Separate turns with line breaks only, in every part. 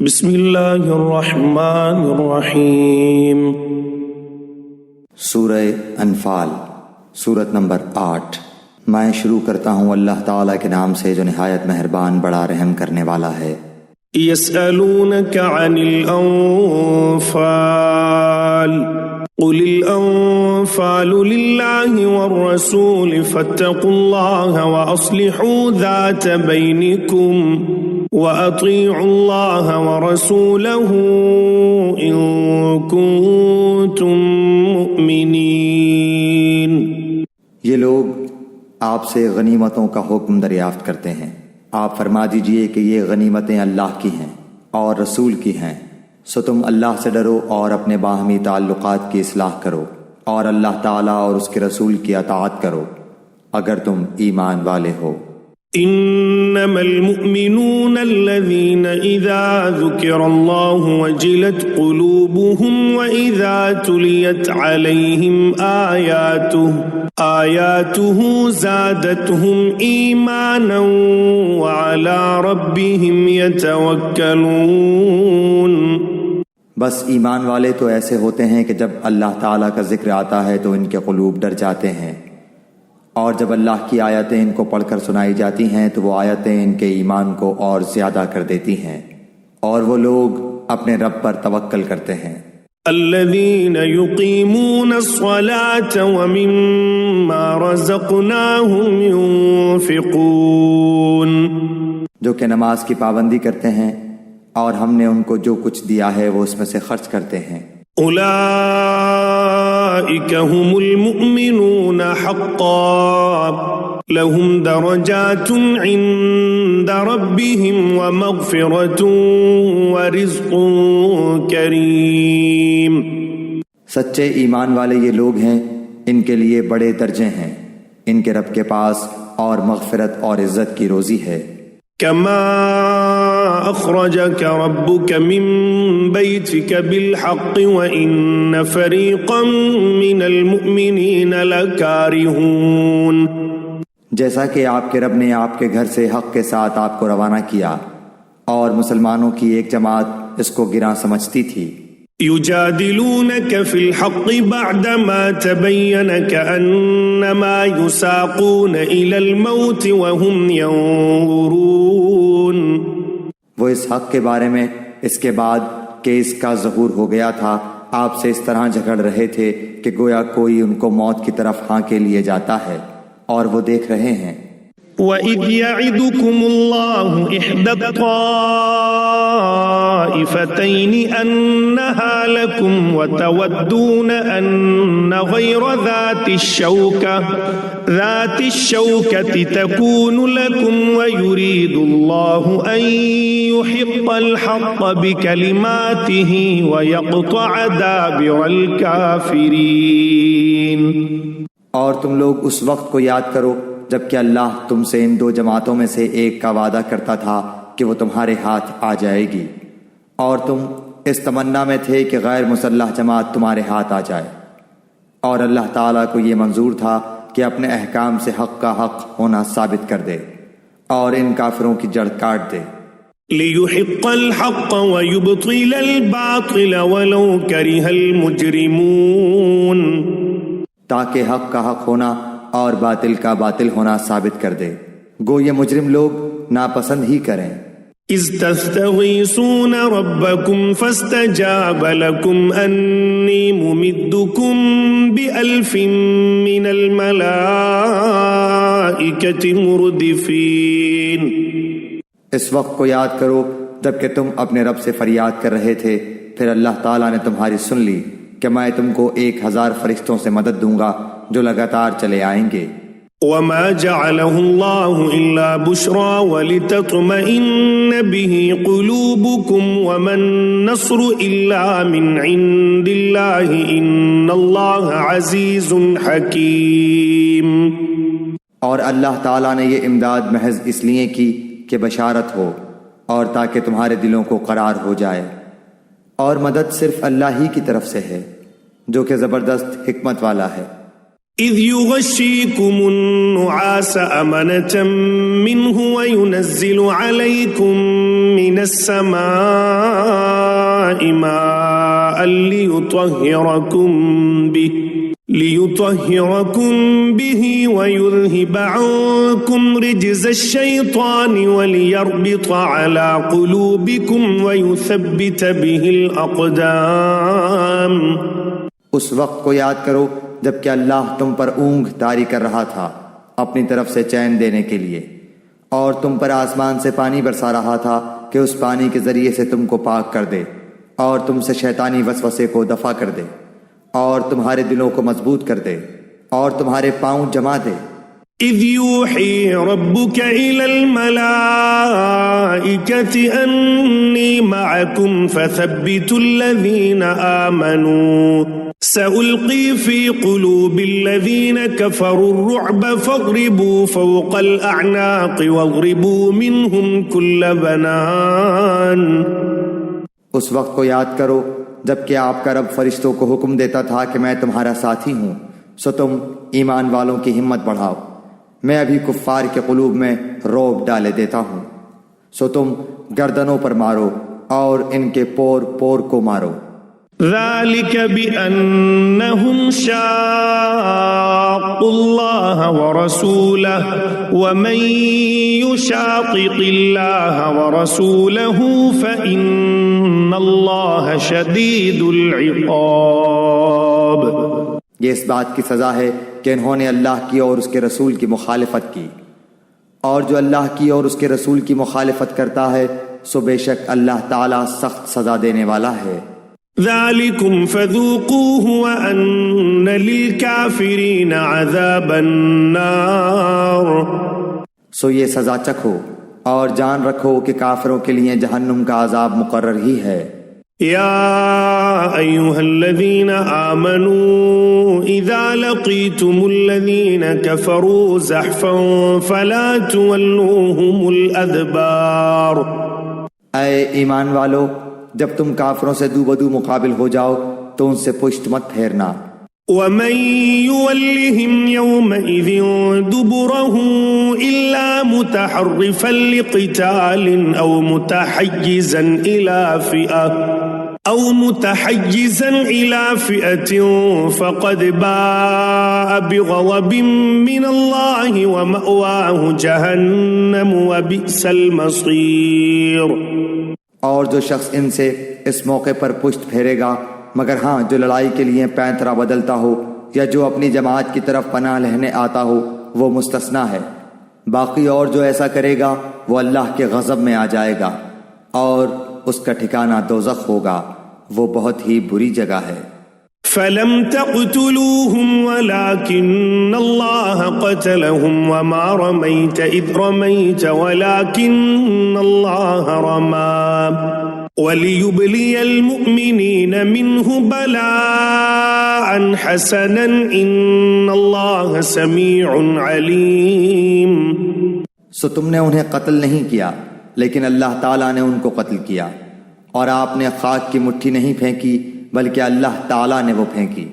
بسم اللہ الرحمن الرحیم۔
سورہ انفال، سورت نمبر 8۔ میں شروع کرتا ہوں اللہ تعالیٰ کے نام سے جو نہایت مہربان بڑا رحم کرنے والا ہے۔
یسألونک عن الانفال قل الانفال للہ والرسول فاتقوا اللہ واصلحوا ذات بینکم وَأَطِيعُوا اللَّهَ وَرَسُولَهُ إِن كُنتُم مُؤْمِنِينَ۔
یہ لوگ آپ سے غنیمتوں کا حکم دریافت کرتے ہیں، آپ فرما دیجئے کہ یہ غنیمتیں اللہ کی ہیں اور رسول کی ہیں، سو تم اللہ سے ڈرو اور اپنے باہمی تعلقات کی اصلاح کرو اور اللہ تعالیٰ اور اس کے رسول کی اطاعت کرو اگر تم ایمان والے ہو۔
انما المؤمنون الذين اذا ذكر الله وجلت قلوبهم واذا تليت عليهم آياته زادتهم ايمانا وعلى ربهم يتوكلون۔
بس ایمان والے تو ایسے ہوتے ہیں کہ جب اللہ تعالیٰ کا ذکر آتا ہے تو ان کے قلوب ڈر جاتے ہیں، اور جب اللہ کی آیتیں ان کو پڑھ کر سنائی جاتی ہیں تو وہ آیتیں ان کے ایمان کو اور زیادہ کر دیتی ہیں، اور وہ لوگ اپنے رب پر توکل کرتے ہیں۔
الذين يقيمون الصلاة ومما رزقناهم ينفقون،
جو کہ نماز کی پابندی کرتے ہیں اور ہم نے ان کو جو کچھ دیا ہے وہ اس میں سے خرچ کرتے ہیں۔
اولئک هم المؤمنون حقا لهم درجات عند ربهم ومغفرة ورزق کریم۔
سچے ایمان والے یہ لوگ ہیں، ان کے لیے بڑے درجے ہیں ان کے رب کے پاس، اور مغفرت اور عزت کی روزی ہے۔
کما اخرجک ربک من بیتک بالحق وان فریقا من المؤمنین لکارہون،
جیسا کہ آپ کے رب نے آپ کے گھر سے حق کے ساتھ آپ کو روانہ کیا، اور مسلمانوں کی ایک جماعت اس کو گراں سمجھتی تھی۔
یجادلونک فی الحق بعدما تبین کأنما یساقون الی الموت وهم ینظرون،
وہ اس حق کے بارے میں اس کے بعد کہ اس کا ظہور ہو گیا تھا آپ سے اس طرح جھگڑ رہے تھے کہ گویا کوئی ان کو موت کی طرف ہانکے لیے جاتا ہے، اور وہ دیکھ رہے ہیں۔
وَإِذْ يَعِدُكُمُ اللَّهُ إِحْدَى الطَّائِفَتَيْنِ أَنَّهَا لَكُمْ وَتَوَدُّونَ أَنَّ غَيْرَ ذَاتِ الشَّوْكَةِ تَكُونُ لَكُمْ وَيُرِيدُ اللَّهُ أَن يُحِقَّ الْحَقَّ بِكَلِمَاتِهِ وَيَقْطَعَ دَابِرَ الْكَافِرِينَ۔
اور تم لوگ اس وقت کو یاد کرو جبکہ اللہ تم سے ان دو جماعتوں میں سے ایک کا وعدہ کرتا تھا کہ وہ تمہارے ہاتھ آ جائے گی، اور تم اس تمنا میں تھے کہ غیر مسلح جماعت تمہارے ہاتھ آ جائے، اور اللہ تعالیٰ کو یہ منظور تھا کہ اپنے احکام سے حق کا حق ہونا ثابت کر دے اور ان کافروں کی جڑ کاٹ دے۔
لِيُحِقَّ الْحَقَّ وَيُبْطِلَ الْبَاطِلَ وَلَوْ كَرِهَ الْمُجْرِمُونَ،
تاکہ حق کا حق ہونا اور باطل کا باطل ہونا ثابت کر دے، گو یہ مجرم لوگ ناپسند ہی کریں۔
اذ تستغیثون ربکم فاستجاب لکم انی ممدکم بألف من الملائکۃ مردفین۔
اس وقت کو یاد کرو جبکہ تم اپنے رب سے فریاد کر رہے تھے، پھر اللہ تعالیٰ نے تمہاری سن لی کہ میں تم کو 1000 فرشتوں سے مدد دوں گا جو لگاتار چلے آئیں گے۔
وما جعله الله إلا بشرى ولتطمئن به قلوبكم وما النصر إلا من عند الله إن الله عزيز حكيم۔
اور اللہ تعالیٰ نے یہ امداد محض اس لیے کی کہ بشارت ہو اور تاکہ تمہارے دلوں کو قرار ہو جائے، اور مدد صرف اللہ ہی کی طرف سے ہے جو کہ زبردست حکمت والا ہے۔
إذ يغشيكم النعاس أمنة منه وينزل عليكم من السماء ماء ليطهركم به ويذهب عنكم رجز الشيطان وليربط على قلوبكم ويثبت به الأقدام.
اس وقت کو یاد کرو جبکہ اللہ تم پر اونگ طاری کر رہا تھا اپنی طرف سے چین دینے کے لیے، اور تم پر آسمان سے پانی برسا رہا تھا کہ اس پانی کے ذریعے سے تم کو پاک کر دے اور تم سے شیطانی وسوسے کو دفع کر دے اور تمہارے دلوں کو مضبوط کر دے اور تمہارے پاؤں جما دے.
إذ يوحي ربك إلى الملائكة أني معكم فثبتوا الذين آمنوا سألقي في قلوب الذين كفروا الرعب فاضربوا فوق الأعناق واضربوا منهم كل بنان.
اس وقت کو یاد کرو جبکہ آپ کا رب فرشتوں کو حکم دیتا تھا کہ میں تمہارا ساتھی ہوں، سو تم ایمان والوں کی ہمت بڑھاؤ، میں ابھی کفار کے قلوب میں رعب ڈالے دیتا ہوں، سو تم گردنوں پر مارو اور ان کے پور پور کو مارو.
ذلك بأنهم شاقوا الله ورسوله ومن يشاقق الله ورسوله فإن الله شديد العقاب.
یہ اس بات کی سزا ہے کہ انہوں نے اللہ کی اور اس کے رسول کی مخالفت کی، اور جو اللہ کی اور اس کے رسول کی مخالفت کرتا ہے سو بے شک اللہ تعالی سخت سزا دینے والا ہے.
ذلكم فذوقوه وأن للكافرين عذاب النار.
سو یہ سزا چکھو اور جان رکھو کہ کافروں کے لیے جہنم کا عذاب مقرر ہی ہے.
يا أيها الذين آمنوا إذا لقيتم الذين كفروا زحفا فلا تولوهم الأدبار.
اے ایمان والو، جب تم کافروں سے دو بدو مقابل ہو جاؤ تو ان سے پشت مت پھیرنا.
ومن يولهم يومئذ دبره إلا متحرفا لقتال أو متحيزا إلى فئة فقد باء بغضب من الله ومأواه جهنم وبئس المصير.
اور جو شخص ان سے اس موقع پر پشت پھیرے گا، مگر ہاں جو لڑائی کے لیے پینترا بدلتا ہو یا جو اپنی جماعت کی طرف پناہ لینے آتا ہو وہ مستثنا ہے. باقی اور جو ایسا کرے گا وہ اللہ کے غضب میں آ جائے گا اور اس کا ٹھکانہ دوزخ ہوگا، وہ بہت ہی بری جگہ ہے.
فلم تقتلوهم ولكن الله قتلهم وما رميت إذ رميت ولكن الله رمى وليبلي المؤمنين منه بلاء حسنا إن الله سميع عليم.
سو تم نے انہیں قتل نہیں کیا لیکن اللہ تعالیٰ نے ان کو قتل کیا، اور آپ نے خاک کی مٹھی نہیں پھینکی بلکہ اللہ تعالیٰ نے وہ پھینکی،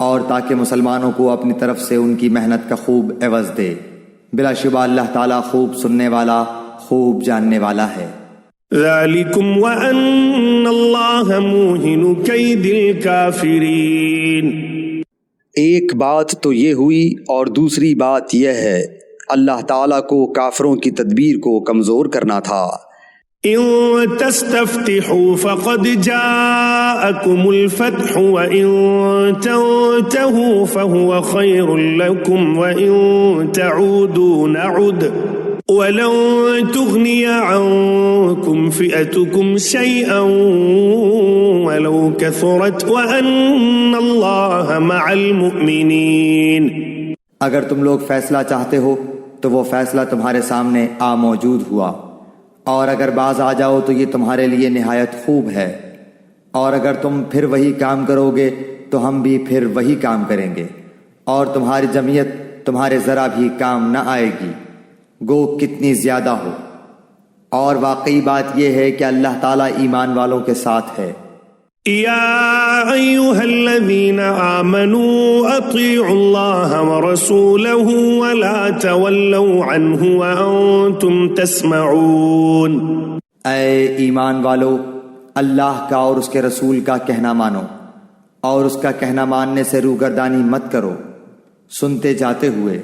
اور تاکہ مسلمانوں کو اپنی طرف سے ان کی محنت کا خوب عوض دے. بلا شبہ اللہ تعالیٰ خوب سننے والا، خوب جاننے والا ہے.
ذالکم وان اللہ موہن کید الکافرین.
ایک بات تو یہ ہوئی اور دوسری بات یہ ہے اللہ تعالیٰ کو کافروں کی تدبیر کو کمزور کرنا تھا.
ان تستفتحوا فقد جاءكم الفتح وان تنتهوا فهو خير لكم وان تعودوا نعد ولن تغني عنكم فئتكم شيئا ولو كثرت وان الله مع المؤمنين.
اگر تم لوگ فیصلہ چاہتے ہو تو وہ فیصلہ تمہارے سامنے موجود ہوا، اور اگر باز آ جاؤ تو یہ تمہارے لیے نہایت خوب ہے، اور اگر تم پھر وہی کام کرو گے تو ہم بھی پھر وہی کام کریں گے، اور تمہاری جمعیت تمہارے ذرا بھی کام نہ آئے گی گو کتنی زیادہ ہو. اور واقعی بات یہ ہے کہ اللہ تعالیٰ ایمان والوں کے ساتھ ہے.
يا أيها الذين آمنوا أطيعوا الله ورسوله ولا تولوا عنه وأنتم تسمعون.
اے ایمان والو، اللہ کا اور اس کے رسول کا کہنا مانو، اور اس کا کہنا ماننے سے روگردانی مت کرو، سنتے جاتے ہوئے.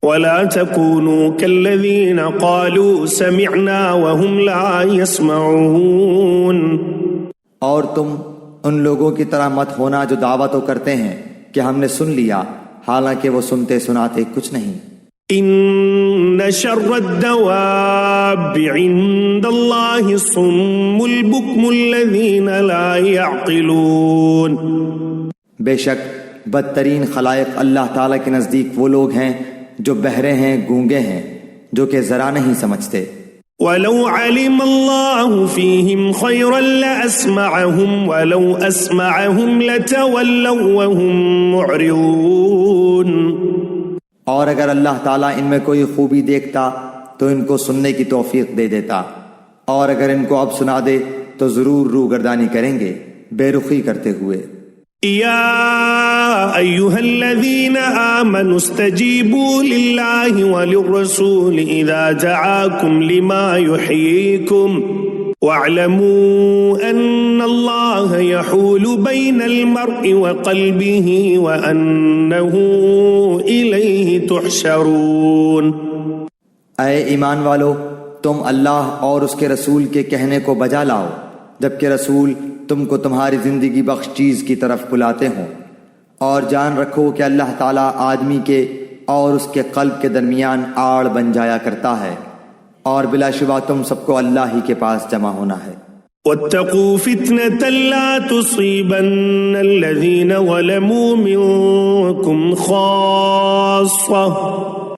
ولا تكونوا كالذين قالوا سمعنا وهم لا يسمعون.
اور تم ان لوگوں کی طرح مت ہونا جو دعویٰ تو کرتے ہیں کہ ہم نے سن لیا، حالانکہ وہ سنتے سناتے کچھ نہیں.
ان شر الدواب عند الله الصم البكم الذين لا يعقلون.
بے شک بدترین خلائق اللہ تعالیٰ کے نزدیک وہ لوگ ہیں جو بہرے ہیں، گونگے ہیں، جو کہ ذرا نہیں سمجھتے.
ولو علم الله فيهم خيرا لأسمعهم ولو أسمعهم لتولوا وهم معرضون.
اور اگر اللہ تعالیٰ ان میں کوئی خوبی دیکھتا تو ان کو سننے کی توفیق دے دیتا، اور اگر ان کو اب سنا دے تو ضرور روگردانی کریں گے بے رخی کرتے ہوئے.
يا أيها الذين آمنوا استجيبوا لله وللرسول إذا دعاكم لما يحييكم واعلموا أن الله يحول بين المرء وقلبه وأنه إليه تحشرون.
اے ایمان والو، تم اللہ اور اس کے رسول کے کہنے کو بجا لاؤ جبکہ رسول تم کو تمہاری زندگی بخش چیز کی طرف بلاتے ہوں، اور جان رکھو کہ اللہ تعالیٰ آدمی کے اور اس کے قلب کے درمیان آڑ بن جایا کرتا ہے، اور بلا شبہ تم سب کو اللہ ہی کے پاس جمع ہونا ہے.
واتقوا فتنة لا تصيبن الذين ظلموا منكم خاصة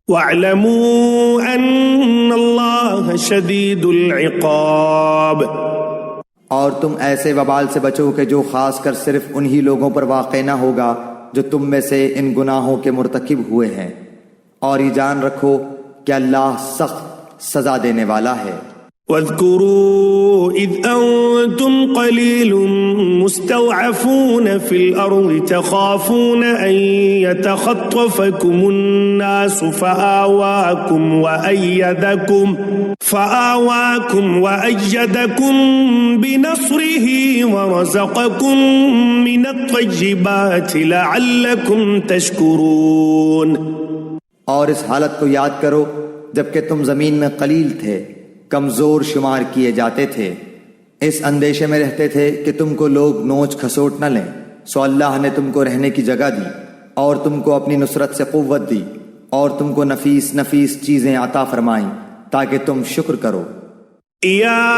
واعلموا أن الله شديد العقاب.
اور تم ایسے وبال سے بچو کہ جو خاص کر صرف انہی لوگوں پر واقع نہ ہوگا جو تم میں سے ان گناہوں کے مرتکب ہوئے ہیں، اور یہ جان رکھو کہ اللہ سخت سزا دینے والا ہے.
واذكروا إذ أنتم قليل مستضعفون في الأرض تخافون أن يتخطفكم الناس فآواكم وأيدكم بنصره ورزقكم من الطيبات لعلكم تشكرون.
اور اس حالت کو یاد کرو جبکہ تم زمین میں قلیل تھے، کمزور شمار کیے جاتے تھے، اس اندیشے میں رہتے تھے کہ تم کو لوگ نوچ کھسوٹ نہ لیں، سو اللہ نے تم کو رہنے کی جگہ دی اور تم کو اپنی نصرت سے قوت دی اور تم کو نفیس نفیس چیزیں عطا فرمائیں تاکہ تم شکر کرو.
يا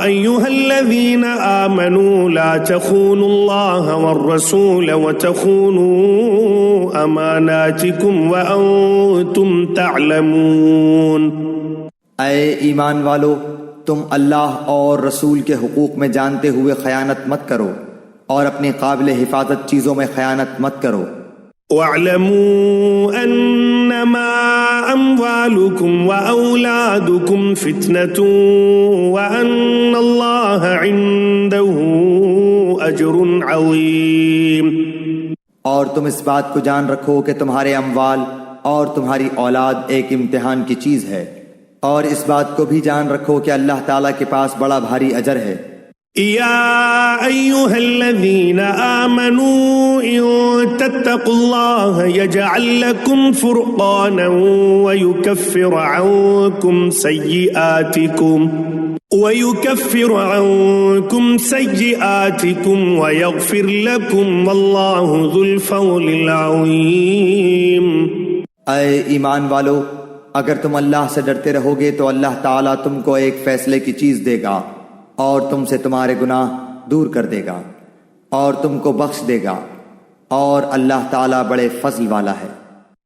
أيها الذين آمنوا لا تخونوا الله والرسول وتخونوا أماناتكم وأنتم تعلمون.
اے ایمان والو، تم اللہ اور رسول کے حقوق میں جانتے ہوئے خیانت مت کرو اور اپنی قابل حفاظت چیزوں میں خیانت مت کرو.
واعلموا انما اموالكم واولادكم فتنة وان الله عنده اجر عظيم.
اور تم اس بات کو جان رکھو کہ تمہارے اموال اور تمہاری اولاد ایک امتحان کی چیز ہے، اور اس بات کو بھی جان رکھو کہ اللہ تعالیٰ کے پاس بڑا بھاری اجر ہے.
يا أيها الذين آمنوا إن تتقوا الله يجعل لكم فرقانا ويكفر عنكم سيئاتكم ويغفر لكم والله ذو الفضل العظيم.
اے ایمان والو، اگر تم اللہ سے ڈرتے رہو گے تو اللہ تعالیٰ تم کو ایک فیصلے کی چیز دے گا اور تم سے تمہارے گناہ دور کر دے گا اور تم کو بخش دے گا، اور اللہ تعالیٰ بڑے فضل والا ہے.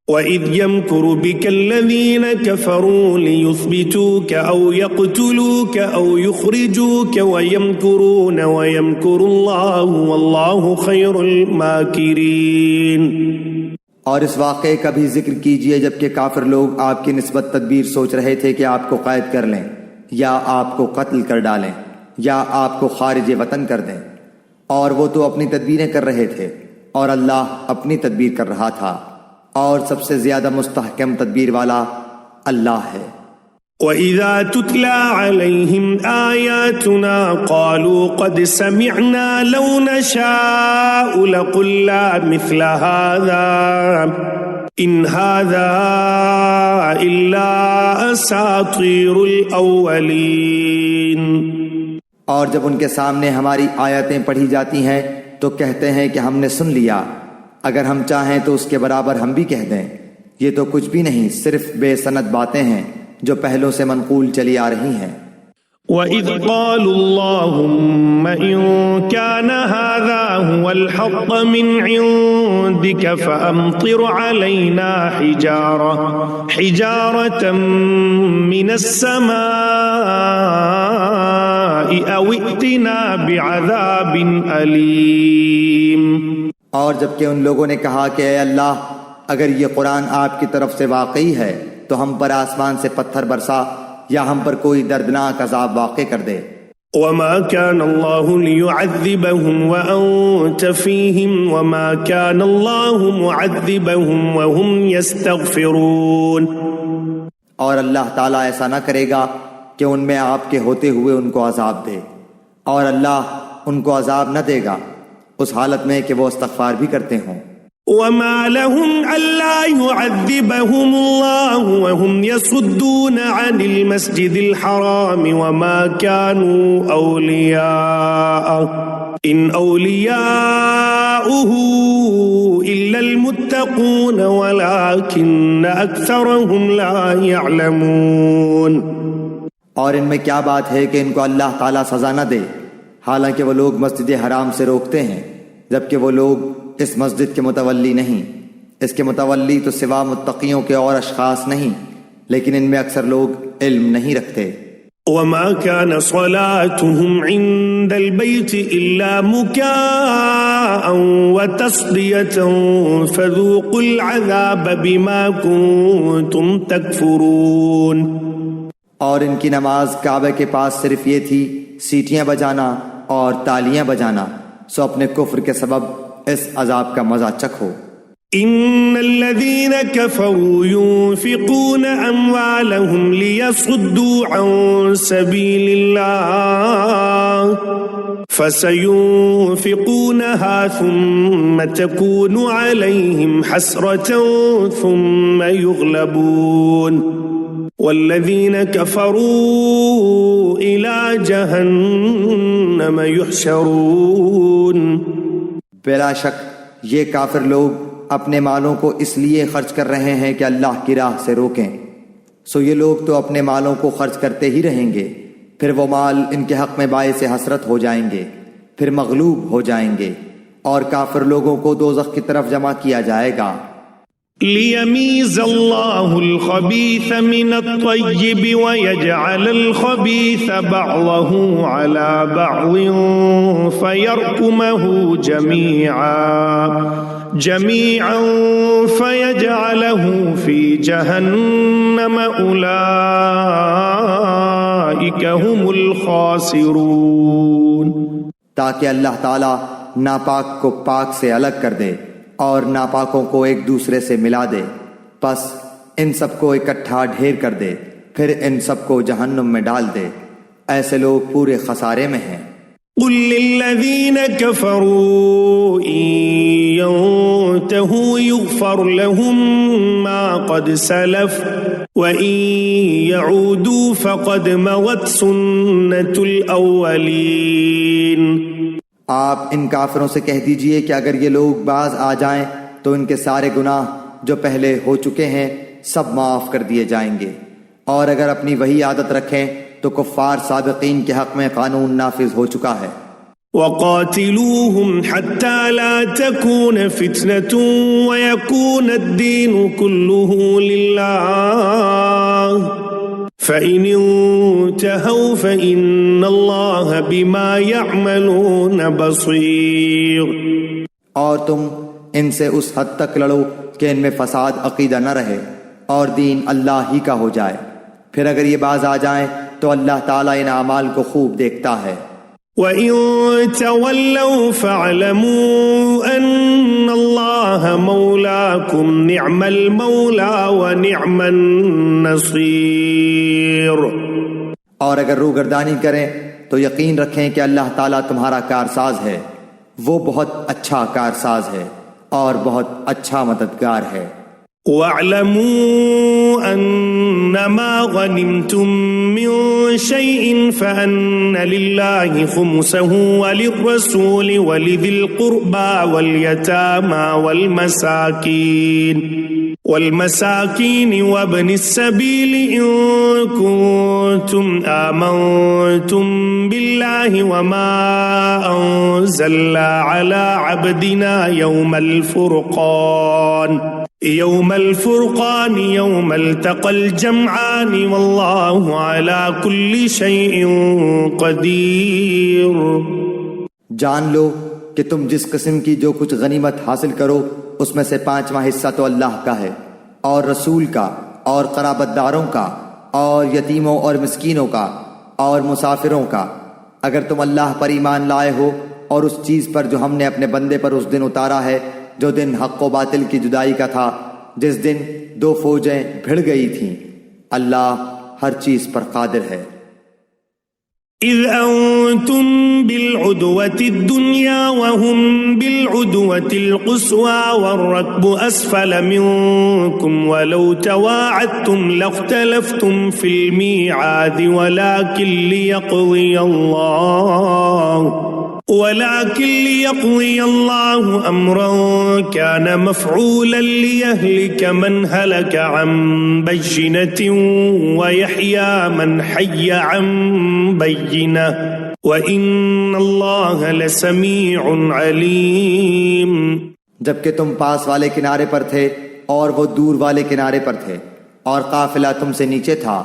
وَإِذْ يَمْكُرُ بِكَ الَّذِينَ كَفَرُوا لِيُثْبِتُوكَ أَوْ يَقْتُلُوكَ أَوْ يُخْرِجُوكَ وَيَمْكُرُونَ وَيَمْكُرُ اللَّهُ وَاللَّهُ خَيْرُ الْمَاكِرِينَ.
اور اس واقعے کا بھی ذکر کیجئے جبکہ کافر لوگ آپ کی نسبت تدبیر سوچ رہے تھے کہ آپ کو قید کر لیں یا آپ کو قتل کر ڈالیں، یا آپ کو خارج وطن کر دیں، اور وہ تو اپنی تدبیریں کر رہے تھے اور اللہ اپنی تدبیر کر رہا تھا، اور سب سے زیادہ مستحکم تدبیر والا اللہ ہے۔
وَإِذَا تُتْلَى عَلَيْهِمْ آيَاتُنَا قَالُوا قَدْ سَمِعْنَا لَوْ نَشَاءُ لَقُلْنَا مِثْلَ هَذَا إِنْ هَذَا إِلَّا أَسَاطِيرُ الْأَوَّلِينَ۔
اور جب ان کے سامنے ہماری آیتیں پڑھی جاتی ہیں تو کہتے ہیں کہ ہم نے سن لیا، اگر ہم چاہیں تو اس کے برابر ہم بھی کہہ دیں، یہ تو کچھ بھی نہیں، صرف بے سند باتیں ہیں جو پہلوں سے منقول چلی آ رہی ہیں۔
وَإِذْ قَالُوا اللَّهُمَّ إِن كَانَ هَذَا هُوَ الْحَقَّ مِنْ عِندِكَ فَأَمْطِرْ عَلَيْنَا حِجَارَةً مِّنَ السَّمَاءِ أَوْ ائْتِنَا بِعَذَابٍ أَلِيمٍ۔
اور جبکہ ان لوگوں نے کہا کہ اے اللہ، اگر یہ قرآن آپ کی طرف سے واقعی ہے تو ہم پر آسمان سے پتھر برسا یا ہم پر کوئی دردناک عذاب واقع کر دے۔
وَمَا كَانَ اللَّهُ لِيُعَذِّبَهُمْ وَأَنْتَ فِيهِمْ وَمَا كَانَ اللَّهُ مُعَذِّبَهُمْ وَهُمْ يَسْتَغْفِرُونَ۔
اور اللہ تعالیٰ ایسا نہ کرے گا کہ ان میں آپ کے ہوتے ہوئے ان کو عذاب دے، اور اللہ ان کو عذاب نہ دے گا اس حالت میں کہ وہ استغفار بھی کرتے ہوں۔
وَمَا لَهُمْ أَلَّا يُعَذِّبَهُمُ اللَّهُ وَهُمْ يَصُدُّونَ عَنِ الْمَسْجِدِ الْحَرَامِ وَمَا كَانُوا أَوْلِيَاءَهُ إِنْ أَوْلِيَاؤُهُ إِلَّا الْمُتَّقُونَ وَلَكِنَّ أَكْثَرَهُمْ لَا يَعْلَمُونَ۔
اور ان میں کیا بات ہے کہ ان کو اللہ تعالیٰ سزا نہ دے، حالانکہ وہ لوگ مسجد حرام سے روکتے ہیں، جبکہ وہ لوگ اس مسجد کے متولی نہیں، اس کے متولی تو سوا متقیوں کے اور اشخاص نہیں، لیکن ان میں اکثر لوگ علم نہیں رکھتے۔
وَمَا كَانَ صَلَاتُهُمْ عِندَ الْبَيْتِ إِلَّا مُكَاءً وَتَصْدِيَةً فَذُوقُوا الْعَذَابَ بِمَا كُنتُمْ تَكْفُرُونَ۔
اور ان کی نماز کعبہ کے پاس صرف یہ تھی سیٹیاں بجانا اور تالیاں بجانا، سو اپنے کفر کے سبب اس عذاب کا مزہ چکھو۔
ان الذين كفروا ينفقون اموالهم ليصدوا عن سبيل الله فسينفقونها ثم تكون عليهم حسرة ثم يغلبون والذين كفروا إلى جهنم يحشرون۔
بلا شک یہ کافر لوگ اپنے مالوں کو اس لیے خرچ کر رہے ہیں کہ اللہ کی راہ سے روکیں، سو یہ لوگ تو اپنے مالوں کو خرچ کرتے ہی رہیں گے، پھر وہ مال ان کے حق میں باعث حسرت ہو جائیں گے، پھر مغلوب ہو جائیں گے، اور کافر لوگوں کو دوزخ کی طرف جمع کیا جائے گا۔
لِيَمِيزَ اللَّهُ الْخَبِيثَ مِنَ الطَّيِّبِ وَيَجْعَلَ الْخَبِيثَ بَعْضَهُ عَلَى بَعْضٍ فَيَرْكُمَهُ جَمِيعًا فَيَجْعَلَهُ فِي جَهَنَّمَ أُولَئِكَ هُمُ الْخَاسِرُونَ۔
تاکہ اللہ تعالیٰ ناپاک کو پاک سے الگ کر دے اور ناپاکوں کو ایک دوسرے سے ملا دے، پس ان سب کو اکٹھا ڈھیر کر دے، پھر ان سب کو جہنم میں ڈال دے، ایسے لوگ پورے خسارے میں ہیں۔
قل للذین كفروا إن ينتهوا يغفر لهم ما قد سلف وإن يعودوا فقد مضت سنة الأولين۔
آپ ان کافروں سے کہہ دیجئے کہ اگر یہ لوگ باز آ جائیں تو ان کے سارے گناہ جو پہلے ہو چکے ہیں سب معاف کر دیے جائیں گے، اور اگر اپنی وہی عادت رکھیں تو کفار سابقین کے حق میں قانون نافذ ہو چکا ہے۔
وَقَاتِلُوهُمْ حَتَّى لَا تَكُونَ فِتْنَةٌ وَيَكُونَ الدِّينُ كُلُّهُ لِلَّهِ فَإِنِ انْتَهَوْا فَإِنَّ اللَّهَ بِمَا يَعْمَلُونَ بَصِيرٌ۔
اور تم ان سے اس حد تک لڑو کہ ان میں فساد عقیدہ نہ رہے اور دین اللہ ہی کا ہو جائے، پھر اگر یہ باز آ جائیں تو اللہ تعالیٰ ان اعمال کو خوب دیکھتا ہے۔
وَإِن تَوَلَّوْا فَاعْلَمُوا أَنَّ اللَّهَ مَوْلَاكُمْ نِعْمَ الْمَوْلَى وَنِعْمَ النَّصِيرُ۔
اور اگر روگردانی کریں تو یقین رکھیں کہ اللہ تعالیٰ تمہارا کارساز ہے، وہ بہت اچھا کارساز ہے اور بہت اچھا مددگار ہے۔
وَاعْلَمُوا أَنَّمَا غَنِمْتُم مِّن شَيْءٍ فَأَنَّ لِلَّهِ خُمُسَهُ وَلِلرَّسُولِ وَلِذِي الْقُرْبَى وَالْيَتَامَى وَالْمَسَاكِينِ وَابْنِ السَّبِيلِ إِن كُنتُمْ آمَنتُم بِاللَّهِ وَمَا أَنزَلْنَا عَلَى عَبْدِنَا يَوْمَ الفرقان يوم التقى الجمعان والله على كل شيء قدير۔
جان لو کہ تم جس قسم کی جو کچھ غنیمت حاصل کرو اس میں سے 5واں حصہ تو اللہ کا ہے، اور رسول کا، اور قرابت داروں کا، اور یتیموں اور مسکینوں کا، اور مسافروں کا، اگر تم اللہ پر ایمان لائے ہو اور اس چیز پر جو ہم نے اپنے بندے پر اس دن اتارا ہے، جو دن حق و باطل کی جدائی کا تھا، جس دن 2 فوجیں بھڑ گئی تھیں۔ اللہ ہر چیز پر قادر ہے۔
إذ أنتم بالعدوة الدنيا وهم بالعدوة القصوى والركب أسفل منكم ولو تواعدتم لاختلفتم في الميعاد ولكن ليقضي الله أمرا كان مفعولا ليهلك من هلك عن بينة ويحيى من حي عن بينة وإن الله لسميع عليم۔
جبکہ تم پاس والے کنارے پر تھے اور وہ دور والے کنارے پر تھے، اور قافلہ تم سے نیچے تھا،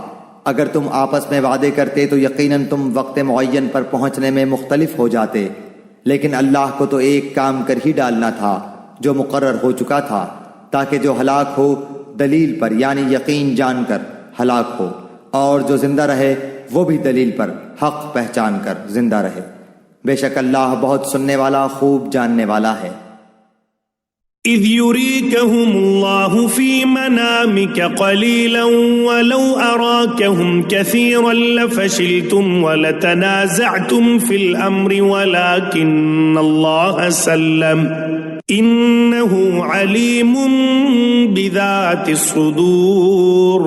اگر تم آپس میں وعدے کرتے تو یقیناً تم وقت معین پر پہنچنے میں مختلف ہو جاتے، لیکن اللہ کو تو ایک کام کر ہی ڈالنا تھا جو مقرر ہو چکا تھا، تاکہ جو ہلاک ہو دلیل پر یعنی یقین جان کر ہلاک ہو، اور جو زندہ رہے وہ بھی دلیل پر حق پہچان کر زندہ رہے۔ بے شک اللہ بہت سننے والا خوب جاننے والا ہے۔
إذ يريكهم الله في منامك قليلا ولو أراكهم كثيرا لفشلتم ولتنازعتم في الأمر ولكن الله سلم إنه عليم بذات الصدور۔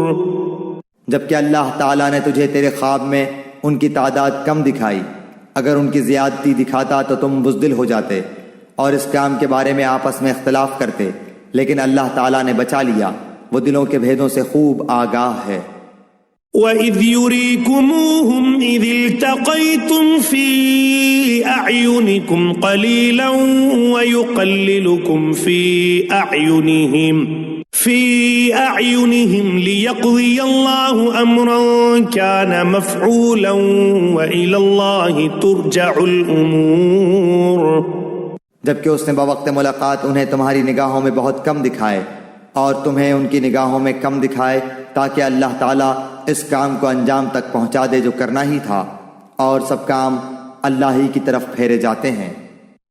جبکہ اللہ تعالیٰ نے تجھے تیرے خواب میں ان کی تعداد کم دکھائی، اگر ان کی زیادتی دکھاتا تو تم بزدل ہو جاتے اور اس کام کے بارے میں آپس میں اختلاف کرتے، لیکن اللہ تعالیٰ نے بچا لیا، وہ دلوں کے بھیدوں سے خوب آگاہ ہے۔
وَإِذْ يُرِيكُمُوهُمْ إِذِ الْتَقَيْتُمْ فِي أَعْيُنِكُمْ قَلِيلًا وَيُقَلِّلُكُمْ فِي أَعْيُنِهِمْ لِيَقْضِيَ اللَّهُ أَمْرًا كَانَ مَفْعُولًا وَإِلَى اللَّهِ تُرْجَعُ الْأُمُورُ۔
جبکہ اس نے بوقت ملاقات انہیں تمہاری نگاہوں میں بہت کم دکھائے اور تمہیں ان کی نگاہوں میں کم دکھائے، تاکہ اللہ تعالیٰ اس کام کو انجام تک پہنچا دے جو کرنا ہی تھا، اور سب کام اللہ ہی کی طرف پھیرے جاتے ہیں۔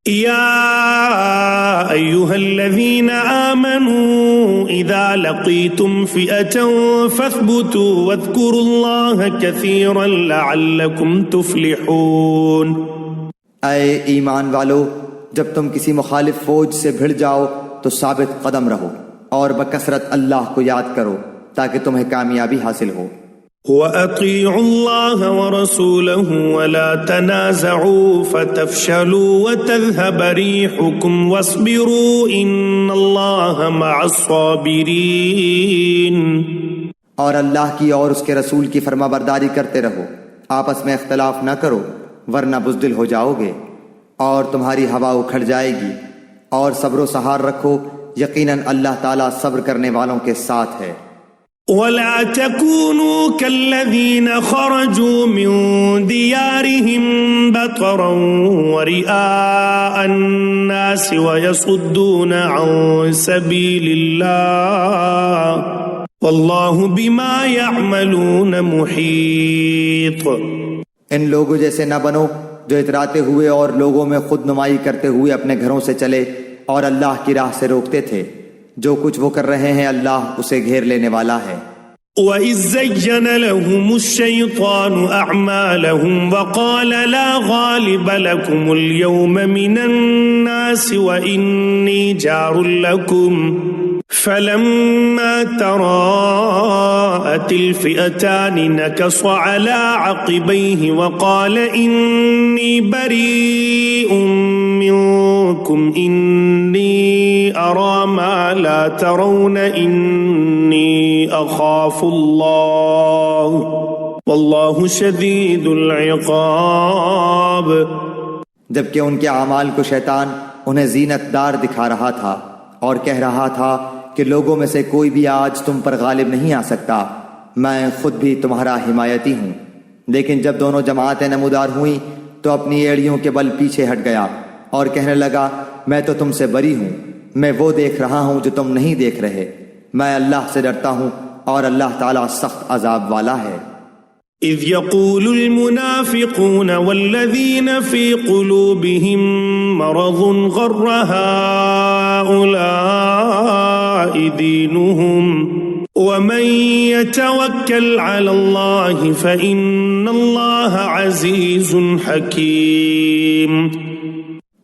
یا ایھا الذین آمنوا اذا لقیتم فئة فاثبتوا واذکروا اللہ کثیرا لعلکم تفلحون۔
اے ایمان والو، جب تم کسی مخالف فوج سے بھڑ جاؤ تو ثابت قدم رہو اور بکثرت اللہ کو یاد کرو تاکہ تمہیں کامیابی حاصل ہو۔
وَأَطِيعُوا اللَّهَ وَرَسُولَهُ وَلَا تَنَازَعُوا فَتَفْشَلُوا وَتَذْهَبَ رِيحُكُمْ وَاصْبِرُوا إِنَّ اللَّهَ مَعَ الصَّابِرِينَ۔
اور اللہ کی اور اس کے رسول کی فرما برداری کرتے رہو، آپس میں اختلاف نہ کرو ورنہ بزدل ہو جاؤ گے اور تمہاری ہوا اکھڑ جائے گی، اور صبر و سہار رکھو، یقیناً اللہ تعالیٰ صبر کرنے والوں کے ساتھ ہے۔
وَلَا تَكُونُوا كَالَّذِينَ خَرَجُوا مِن دِيَارِهِمْ بَطَرًا وَرِئَاءَ النَّاسِ وَيَصُدُّونَ عَن سَبِيلِ اللَّهِ واللہ بما يعملون محیط۔
ان لوگوں جیسے نہ بنو جو اتراتے ہوئے اور لوگوں میں خود نمائی کرتے ہوئے اپنے گھروں سے چلے اور اللہ کی راہ سے روکتے تھے۔ جو کچھ وہ کر رہے ہیں اللہ اسے گھیر لینے والا ہے۔
وَإِذْ زَيَّنَ لَهُمُ الشَّيْطَانُ أَعْمَالَهُمْ وَقَالَ لَا غَالِبَ لَكُمُ الْيَوْمَ مِنَ النَّاسِ وَإِنِّي جَارٌ لَكُمْ فَلَمَّا تَرَاءَتِ الْفِئَتَانِ نَكَصَ عَلَى عَقِبَيْهِ وَقَالَ إِنِّي بَرِيءٌ مِّنكُمْ إِنِّي أَرَى مَا لَا تَرَوْنَ إِنِّي أَخَافُ اللَّهَ وَاللَّهُ شَدِيدُ الْعِقَابِ۔
جبکہ ان کے اعمال کو شیطان انہیں زینت دار دکھا رہا تھا اور کہہ رہا تھا کہ لوگوں میں سے کوئی بھی آج تم پر غالب نہیں آ سکتا، میں خود بھی تمہارا حمایتی ہوں۔ لیکن جب دونوں جماعتیں نمودار ہوئیں تو اپنی ایڑیوں کے بل پیچھے ہٹ گیا اور کہنے لگا میں تو تم سے بری ہوں، میں وہ دیکھ رہا ہوں جو تم نہیں دیکھ رہے، میں اللہ سے ڈرتا ہوں اور اللہ تعالیٰ سخت عذاب والا ہے۔
اذ يقول المنافقون والذين في قلوبهم مرض غر هؤلاء دينهم ومن يتوكل على الله فإن الله عزيز حكيم۔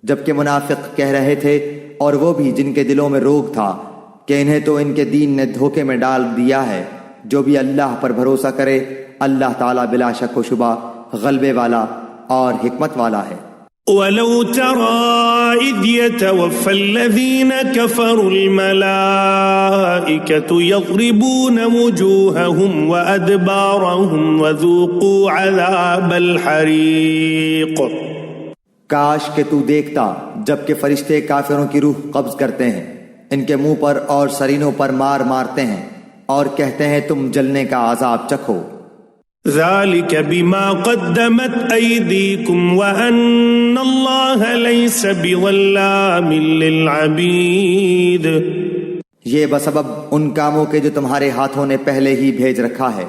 جبکہ منافق کہہ رہے تھے اور وہ بھی جن کے دلوں میں روگ تھا کہ انہیں تو ان کے دین نے دھوکے میں ڈال دیا ہے، جو بھی اللہ پر بھروسہ کرے اللہ تعالیٰ بلا شک و شبہ غلبے والا اور حکمت والا ہے۔
وَلَوْ تَرَى إِذْ يَتَوَفَّى الَّذِينَ كَفَرُوا الْمَلَائِكَةُ يَضْرِبُونَ وُجُوهَهُمْ وَأَدْبَارَهُمْ وَذُوقُوا عَذَابَ الْحَرِيقِ۔
کاش کہ تو دیکھتا جب کہ فرشتے کافروں کی روح قبض کرتے ہیں، ان کے منہ پر اور سرینوں پر مارتے ہیں اور کہتے ہیں تم جلنے کا عذاب چکھو۔
ذَلِكَ بِمَا قَدَّمَتْ أَيْدِيكُمْ وَأَنَّ اللَّهَ لَيْسَ بِظَلَّامٍ لِّلْعَبِيدِ۔
یہ بسبب ان کاموں کے جو تمہارے ہاتھوں نے پہلے ہی بھیج رکھا ہے،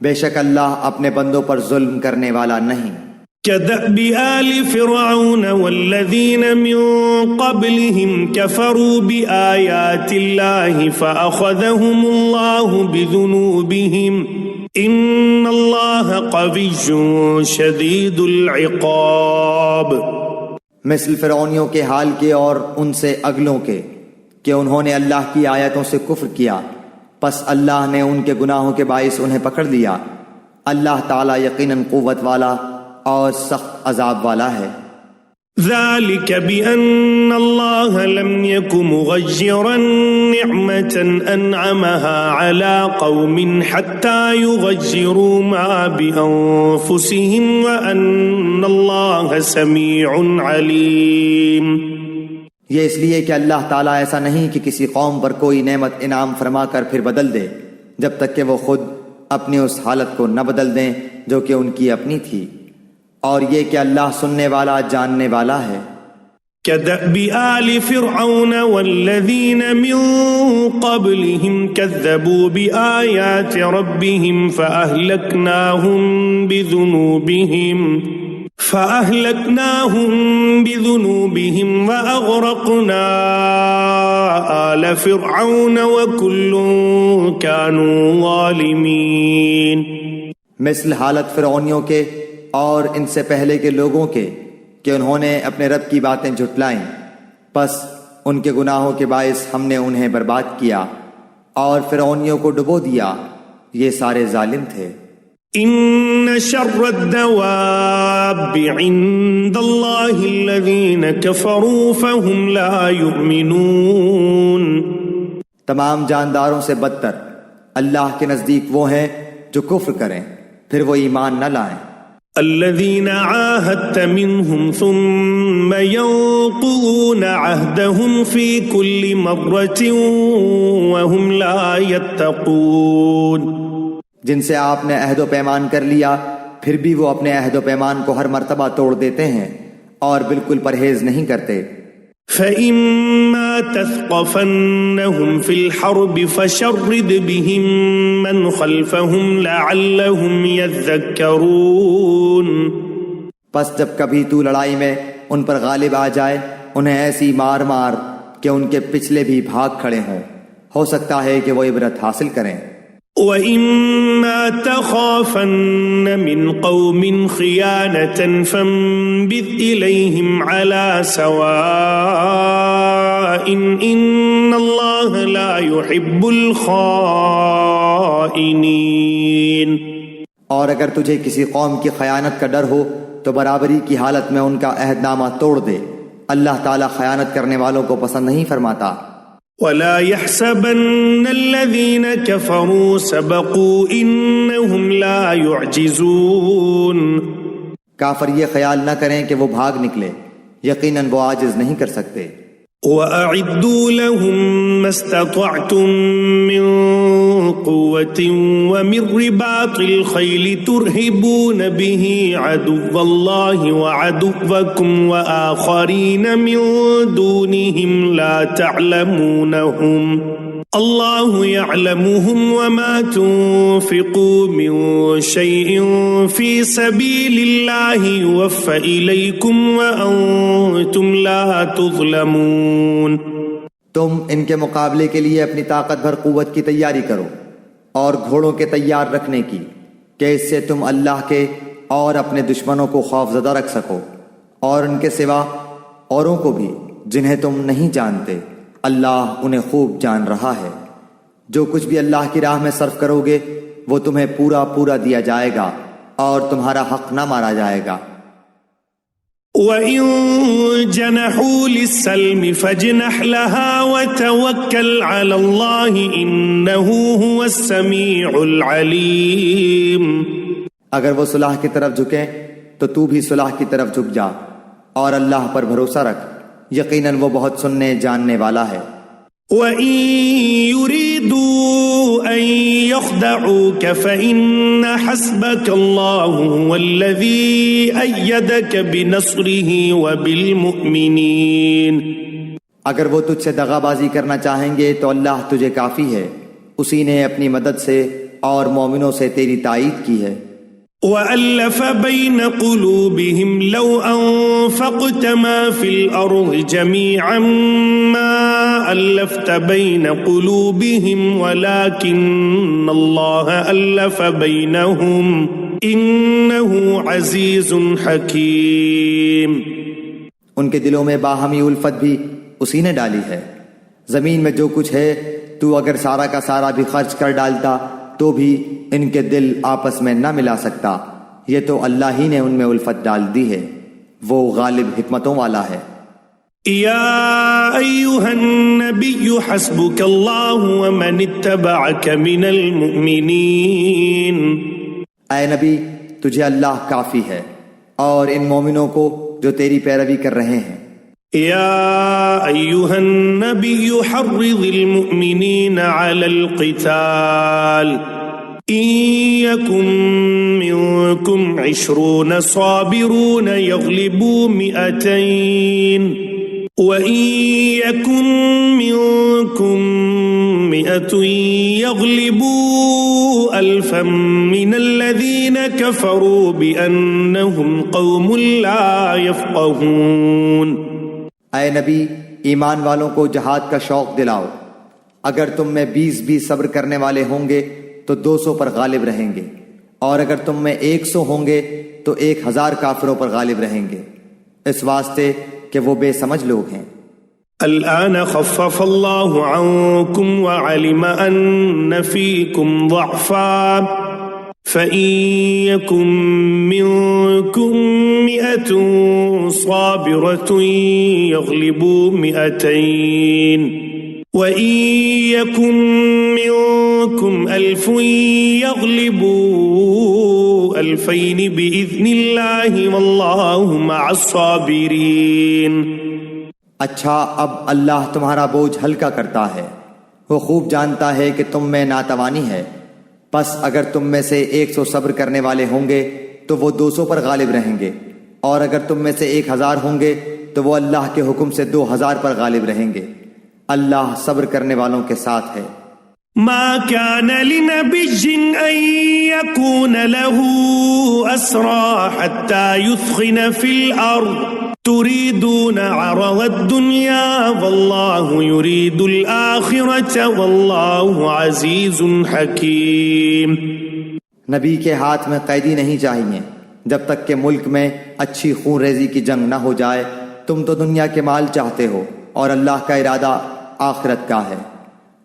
بے شک اللہ اپنے بندوں پر ظلم کرنے والا نہیں۔
كَدَأْبِ آلِ فِرْعَوْنَ وَالَّذِينَ مِن قَبْلِهِمْ كَفَرُوا بِآيَاتِ اللَّهِ فَأَخَذَهُمُ اللَّهُ بِذُنُوبِهِمْ إِنَّ اللَّهَ قَوِيٌّ شَدِيدُ الْعِقَابِ۔
مثل فرعونیوں کے حال کے اور ان سے اگلوں کے کہ انہوں نے اللہ کی آیتوں سے کفر کیا، پس اللہ نے ان کے گناہوں کے باعث انہیں پکڑ لیا۔ اللہ تعالیٰ یقیناً قوت والا اور سخت عذاب والا ہے۔
ذَلِكَ بِأَنَّ اللَّهَ لَمْ يَكُ مُغَيِّرًا نِعْمَةً أَنْعَمَهَا عَلَى قَوْمٍ حَتَّى يُغَيِّرُوا مَا بِأَنفُسِهِمْ وَأَنَّ اللَّهَ سَمِيعٌ عَلِيمٌ۔
یہ اس لیے کہ اللہ تعالیٰ ایسا نہیں کہ کسی قوم پر کوئی نعمت انعام فرما کر پھر بدل دے جب تک کہ وہ خود اپنی اس حالت کو نہ بدل دیں جو کہ ان کی اپنی تھی، اور یہ کہ اللہ سننے والا جاننے والا ہے۔
كَدَأْبِ آلِ فِرْعَوْنَ وَالَّذِينَ مِن قَبْلِهِمْ كَذَّبُوا بِآيَاتِ رَبِّهِمْ فَأَهْلَكْنَاهُمْ بِذُنُوبِهِمْ وَأَغْرَقْنَا آلَ فِرْعَوْنَ وَكُلٌّ كَانُوا ظَالِمِينَ۔
مثل حالت فرعونیوں کے اور ان سے پہلے کے لوگوں کے کہ انہوں نے اپنے رب کی باتیں جھٹلائیں، پس ان کے گناہوں کے باعث ہم نے انہیں برباد کیا اور فرعونیوں کو ڈبو دیا، یہ سارے ظالم تھے۔
ان شر الدواب عند اللہ الذین کفروا فهم لا یؤمنون۔
تمام جانداروں سے بدتر اللہ کے نزدیک وہ ہیں جو کفر کریں پھر وہ ایمان نہ لائیں۔
الذين عاهدت منهم ثم ينقضون عهدهم في كل مرة وهم لا يتقون۔
جن سے آپ نے عہد و پیمان کر لیا پھر بھی وہ اپنے عہد و پیمان کو ہر مرتبہ توڑ دیتے ہیں اور بالکل پرہیز نہیں کرتے۔
فإما تثقفنهم في الحرب فشرد بهم من خلفهم لعلهم يذكرون۔
پس جب کبھی تو لڑائی میں ان پر غالب آ جائے انہیں ایسی مار مار کہ ان کے پچھلے بھی بھاگ کھڑے ہوں، ہو سکتا ہے کہ وہ عبرت حاصل کریں۔
وَإِمَّا تَخَافَنَّ مِنْ قَوْمٍ خِيَانَةً فَانبِذْ إِلَيْهِمْ عَلَى سَوَاءٍ إِنَّ اللَّهَ لَا يُحِبُّ الْخَائِنِينَ۔
اور اگر تجھے کسی قوم کی خیانت کا ڈر ہو تو برابری کی حالت میں ان کا عہد نامہ توڑ دے، اللہ تعالیٰ خیانت کرنے والوں کو پسند نہیں فرماتا۔
وَلَا يَحْسَبَنَّ الَّذِينَ كَفَرُوا سَبَقُوا إِنَّهُمْ لَا يُعْجِزُونَ۔
کافر یہ خیال نہ کریں کہ وہ بھاگ نکلے، یقیناً وہ عاجز نہیں کر سکتے۔
وَأَعِدُّوا لَهُم مَّا اسْتَطَعْتُم مِّن قُوَّةٍ وَمِن رِّبَاطِ الْخَيْلِ تُرْهِبُونَ بِهِ عَدُوَّ اللَّهِ وَعَدُوَّكُمْ وَآخَرِينَ مِن دُونِهِمْ لَا تَعْلَمُونَهُمْ اللَّهُ يَعْلَمُهُمْ وَمَا تُنفِقُوا مِن شَيْءٍ فِي سَبِيلِ اللَّهِ يُوَفَّ إِلَيْكُمْ وَأَنتُمْ لَا تُظْلَمُونَ۔
تم ان کے مقابلے کے لیے اپنی طاقت بھر قوت کی تیاری کرو اور گھوڑوں کے تیار رکھنے کی، کہ اس سے تم اللہ کے اور اپنے دشمنوں کو خوف زدہ رکھ سکو، اور ان کے سوا اوروں کو بھی جنہیں تم نہیں جانتے، اللہ انہیں خوب جان رہا ہے۔ جو کچھ بھی اللہ کی راہ میں صرف کرو گے وہ تمہیں پورا پورا دیا جائے گا اور تمہارا حق نہ مارا جائے گا۔
وَإِن جَنَحُوا لِلسَّلْمِ فَاجْنَحْ لَهَا وَتَوَكَّلْ عَلَى اللَّهِ إِنَّهُ هُوَ السَّمِيعُ الْعَلِيمُ۔
اگر وہ صلح کی طرف جھکیں تو تو بھی صلح کی طرف جھک جا اور اللہ پر بھروسہ رکھ، یقیناً وہ بہت سننے جاننے والا ہے۔
وَإِن يُرِيدُوا أَن يَخْدَعُوكَ فَإِنَّ حَسْبَكَ اللَّهُ هُوَ الَّذِي أَيَّدَكَ بِنَصْرِهِ وَبِالْمُؤْمِنِينَ۔
اگر وہ تجھ سے دغا بازی کرنا چاہیں گے تو اللہ تجھے کافی ہے، اسی نے اپنی مدد سے اور مومنوں سے تیری تائید کی ہے۔
وَأَلَّفَ بَيْنَ قُلُوبِهِمْ لَوْ أَنفَقْتَ مَا فِي الْأَرْضِ جَمِيعًا مَا أَلَّفْتَ بَيْنَ قُلُوبِهِمْ وَلَكِنَّ اللَّهَ أَلَّفَ بَيْنَهُمْ إِنَّهُ عَزِيزٌ حَكِيمٌ۔
ان کے دلوں میں باہمی الفت بھی اسی نے ڈالی ہے۔ زمین میں جو کچھ ہے تو اگر سارا کا سارا بھی خرچ کر ڈالتا تو بھی ان کے دل آپس میں نہ ملا سکتا، یہ تو اللہ ہی نے ان میں الفت ڈال دی ہے، وہ غالب حکمتوں والا ہے۔
یا ایھا النبی حسبک اللہ ومن اتبعک من المؤمنین۔
اے نبی تجھے اللہ کافی ہے اور ان مومنوں کو جو تیری پیروی کر رہے ہیں۔
یا ایھا النبی حرض المؤمنین علی القتال ان یکن منکم 20 صابرون یغلبوا 200 وَإِن يَكُن مِّنكُم 100 يَغْلِبُوا 1000 مِّنَ الَّذِينَ كَفَرُوا بِأَنَّهُمْ قَوْمٌ لَّا يَفْقَهُونَ۔
اے نبی ایمان والوں کو جہاد کا شوق دلاؤ، اگر تم میں 20 صبر کرنے والے ہوں گے تو 200 پر غالب رہیں گے، اور اگر تم میں 100 ہوں گے تو 1000 کافروں پر غالب رہیں گے، اس واسطے کہ وہ بے سمجھ لوگ ہیں۔
الآن خفف اللہ عنکم وعلم ان فیکم ضعفا فإن يكن منكم 100 صابرة يغلبوا 200 وإن يكن منكم 1000 يغلبوا 2000 بإذن الله والله مع الصابرين۔
اچھا اب اللہ تمہارا بوجھ ہلکا کرتا ہے، وہ خوب جانتا ہے کہ تم میں ناتوانی ہے، پس اگر تم میں سے 100 صبر کرنے والے ہوں گے تو وہ 200 پر غالب رہیں گے، اور اگر تم میں سے 1000 ہوں گے تو وہ اللہ کے حکم سے 2000 پر غالب رہیں گے۔ اللہ صبر کرنے والوں کے ساتھ ہے۔
ما كان لنبي أن يكون له أسرى حتى يثخن في الأرض تريدون عرض الدنيا والله يريد الآخرة والله عزيز حكيم۔
نبی کے ہاتھ میں قیدی نہیں چاہیے جب تک کہ ملک میں اچھی خون ریزی کی جنگ نہ ہو جائے۔ تم تو دنیا کے مال چاہتے ہو اور اللہ کا ارادہ آخرت کا ہے،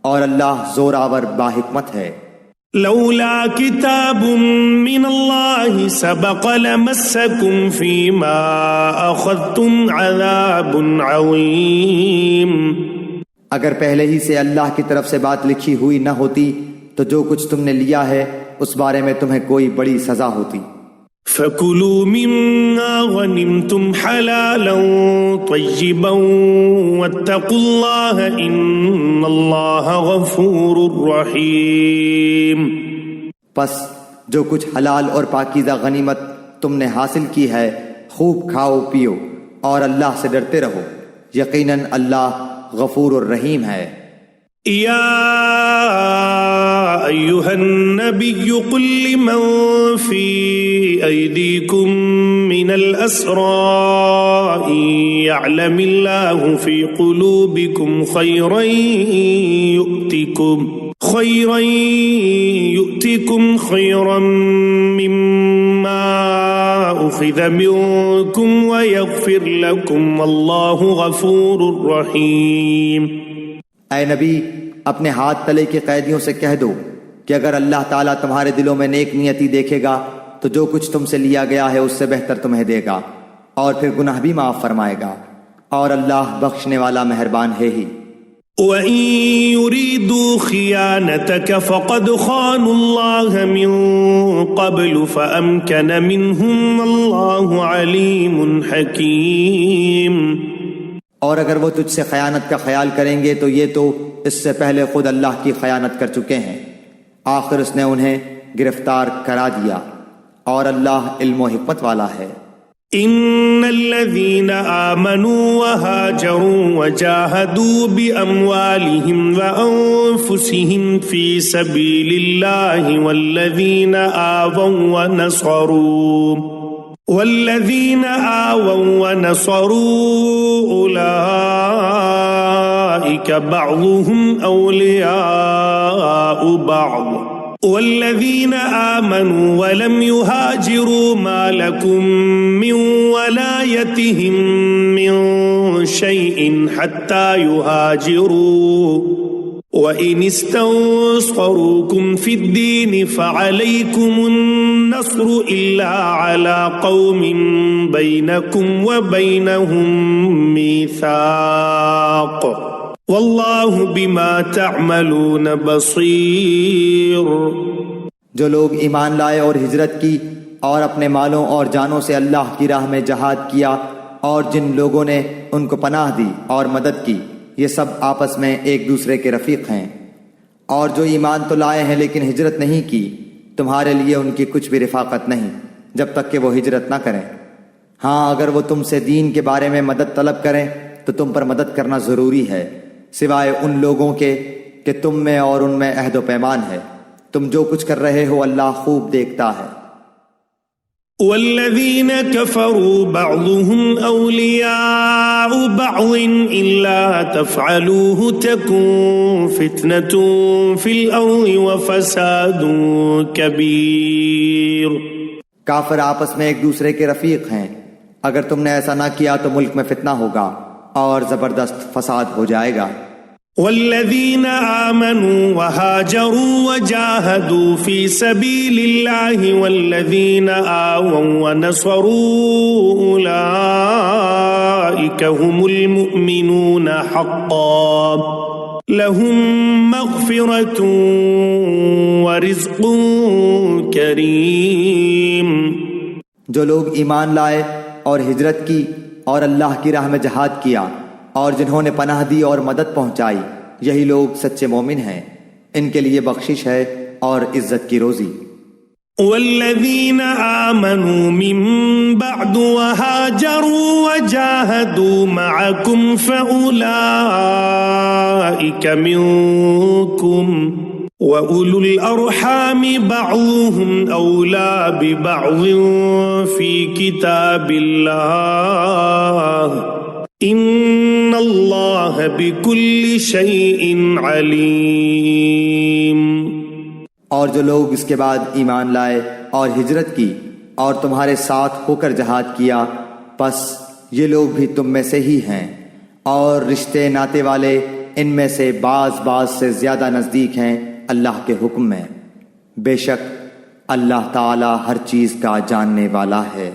اور اللہ زور آور باحکمت ہے۔
لولا كتاب من الله سبق لمسكم فيما أخذتم عذاب عظيم۔
اگر پہلے ہی سے اللہ کی طرف سے بات لکھی ہوئی نہ ہوتی تو جو کچھ تم نے لیا ہے اس بارے میں تمہیں کوئی بڑی سزا ہوتی۔
فَكُلُوا مِمَّا غَنِمْتُمْ حَلَالًا طَيِّبًا وَاتَّقُوا اللَّهَ إِنَّ اللَّهَ غَفُورٌ رَحِيمٌ۔
پس جو کچھ حلال اور پاکیزہ غنیمت تم نے حاصل کی ہے خوب کھاؤ پیو اور اللہ سے ڈرتے رہو، یقیناً اللہ غفور الرحیم ہے۔
یا ایھا النبی قل لمن فی ایدیکم من الاسراء یعلم اللہ فی قلوبکم خیرا یؤتکم خیرا مما اخذ منکم ویغفر لکم واللہ غفور رحیم۔
اے نبی اپنے ہاتھ تلے کے قیدیوں سے کہہ دو کہ اگر اللہ تعالیٰ تمہارے دلوں میں نیک نیتی دیکھے گا تو جو کچھ تم سے لیا گیا ہے اس سے بہتر تمہیں دے گا اور پھر گناہ بھی معاف فرمائے گا، اور اللہ بخشنے والا مہربان ہے ہی۔
وَإِن يُرِيدُوا خِيَانَتَكَ فَقَدْ خَانُوا اللَّهَ مِن قَبْلُ فَأَمْكَنَ مِنْهُمْ وَاللَّهُ عَلِيمٌ حَكِيمٌ۔
اور اگر وہ تجھ سے خیانت کا خیال کریں گے تو یہ تو اس سے پہلے خود اللہ کی خیانت کر چکے ہیں، آخر اس نے انہیں گرفتار کرا دیا، اور اللہ علم و حکمت والا ہے۔
ان الذين آمنوا وهاجروا وجاهدوا بأموالهم وأنفسهم في سبيل الله والذين آووا ونصروا أولئك بعضهم أولياء بعض والذين آمنوا ولم يهاجروا ما لكم من ولايتهم من شيء حتى يهاجروا وإن استنصروكم في الدين فعليكم النصر إلا على قوم بينكم وبينهم ميثاق واللہ بما تعملون بصیر۔
جو لوگ ایمان لائے اور ہجرت کی اور اپنے مالوں اور جانوں سے اللہ کی راہ میں جہاد کیا، اور جن لوگوں نے ان کو پناہ دی اور مدد کی، یہ سب آپس میں ایک دوسرے کے رفیق ہیں۔ اور جو ایمان تو لائے ہیں لیکن ہجرت نہیں کی، تمہارے لیے ان کی کچھ بھی رفاقت نہیں جب تک کہ وہ ہجرت نہ کریں۔ ہاں اگر وہ تم سے دین کے بارے میں مدد طلب کریں تو تم پر مدد کرنا ضروری ہے، سوائے ان لوگوں کے کہ تم میں اور ان میں عہد و پیمان ہے۔ تم جو کچھ کر رہے ہو اللہ خوب دیکھتا ہے۔
والذین کفروا بعضهم اولیاء بعض الا تفعلوه تکن فتنة فی الارض وفساد کبیر۔
کافر آپس میں ایک دوسرے کے رفیق ہیں، اگر تم نے ایسا نہ کیا تو ملک میں فتنہ ہوگا اور زبردست فساد ہو جائے گا۔
والذین آمنوا وهاجروا وجاهدوا في سبيل الله والذین آووا ونصروا أولئك هم المؤمنون حقا لهم مغفرة ورزق کریم۔
جو لوگ ایمان لائے اور ہجرت کی اور اللہ کی راہ میں جہاد کیا اور جنہوں نے پناہ دی اور مدد پہنچائی، یہی لوگ سچے مومن ہیں، ان کے لیے بخشش ہے اور عزت کی روزی۔
والذين آمنوا من بعد وهاجروا وجاهدوا معكم فأولئك منكم وأولو الأرحام بعضهم أولى ببعض في كتاب الله إن الله بكل شيء عليم۔
اور جو لوگ اس کے بعد ایمان لائے اور ہجرت کی اور تمہارے ساتھ ہو کر جہاد کیا، پس یہ لوگ بھی تم میں سے ہی ہیں، اور رشتے ناتے والے ان میں سے بعض سے زیادہ نزدیک ہیں اللہ کے حکم میں۔ بے شک اللہ تعالی ہر چیز کا جاننے والا ہے۔